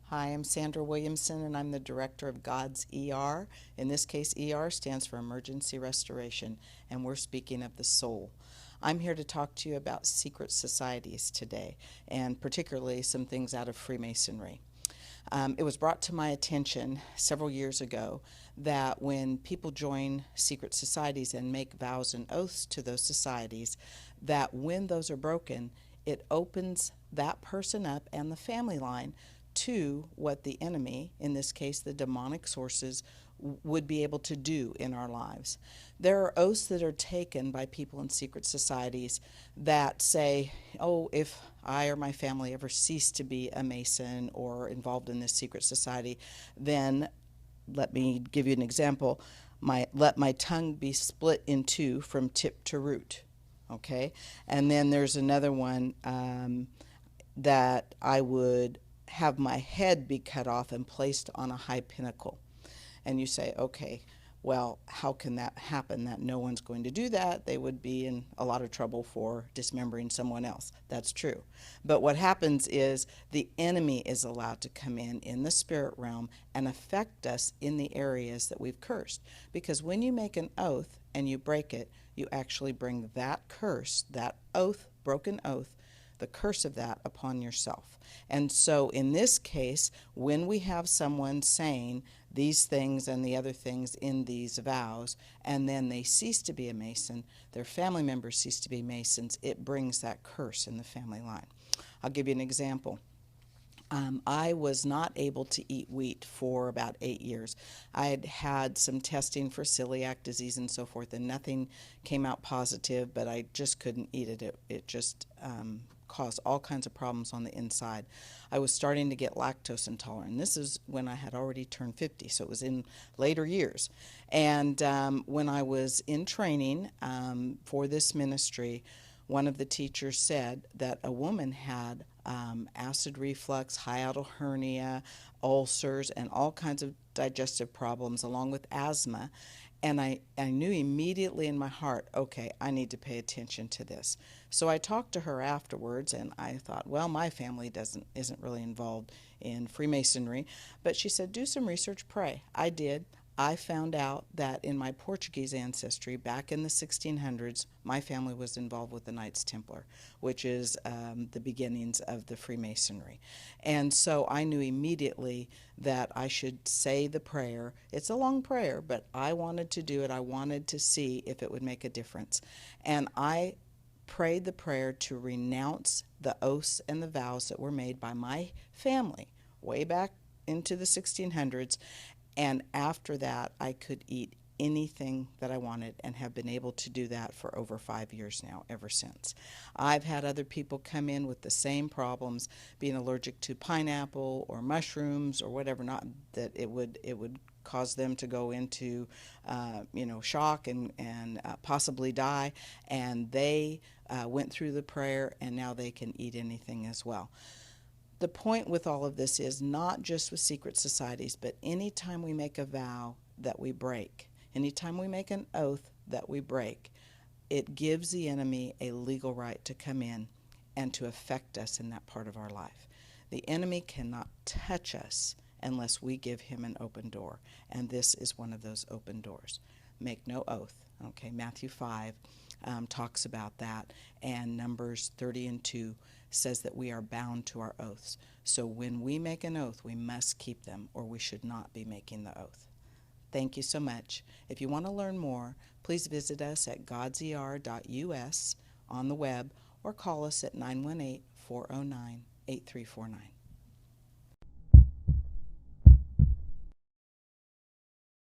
Hi, I'm Sandra Williamson, and I'm the director of God's ER. In this case, ER stands for Emergency Restoration, and we're speaking of the soul. I'm here to talk to you about secret societies today, and particularly some things out of Freemasonry. It was brought to my attention several years ago that when people join secret societies and make vows and oaths to those societies, that when those are broken, it opens that person up and the family line to what the enemy, in this case the demonic sources, would be able to do in our lives. There are oaths that are taken by people in secret societies that say, oh, if I or my family ever cease to be a Mason or involved in this secret society, then let me give you an example. Let my tongue be split in two from tip to root. Okay? And then there's another one that I would have my head be cut off and placed on a high pinnacle. And you say, okay, well, how can that happen? That no one's going to do that. They would be in a lot of trouble for dismembering someone else. That's true. But what happens is the enemy is allowed to come in the spirit realm and affect us in the areas that we've cursed. Because when you make an oath and you break it, you actually bring that curse, that oath, broken oath, the curse of that upon yourself. And so in this case, when we have someone saying these things and the other things in these vows, and then they cease to be a Mason, their family members cease to be Masons, it brings that curse in the family line. I'll give you an example. I was not able to eat wheat for about 8 years. I had had some testing for celiac disease and so forth, and nothing came out positive, but I just couldn't eat it. It just caused all kinds of problems on the inside. I was starting to get lactose intolerant. This is when I had already turned 50, so it was in later years. And when I was in training for this ministry, one of the teachers said that a woman had acid reflux, hiatal hernia, ulcers, and all kinds of digestive problems along with asthma. And I knew immediately in my heart, okay, I need to pay attention to this. So I talked to her afterwards, and I thought, well, my family isn't really involved in Freemasonry. But she said, do some research, pray. I did. I found out that in my Portuguese ancestry, back in the 1600s, my family was involved with the Knights Templar, which is the beginnings of the Freemasonry. And so I knew immediately that I should say the prayer. It's a long prayer, but I wanted to do it. I wanted to see if it would make a difference. And I prayed the prayer to renounce the oaths and the vows that were made by my family way back into the 1600s. And after that, I could eat anything that I wanted and have been able to do that for over 5 years now, ever since. I've had other people come in with the same problems, being allergic to pineapple or mushrooms or whatever, not that it would cause them to go into shock and possibly die, and they went through the prayer and now they can eat anything as well. The point with all of this is not just with secret societies, but anytime we make a vow that we break, anytime we make an oath that we break, it gives the enemy a legal right to come in and to affect us in that part of our life. The enemy cannot touch us unless we give him an open door, and this is one of those open doors. Make no oath. Okay, Matthew 5 talks about that, and Numbers 30:2 says that we are bound to our oaths. So when we make an oath, we must keep them, or we should not be making the oath. Thank you so much. If you want to learn more, please visit us at godser.us on the web, or call us at 918-409-8349.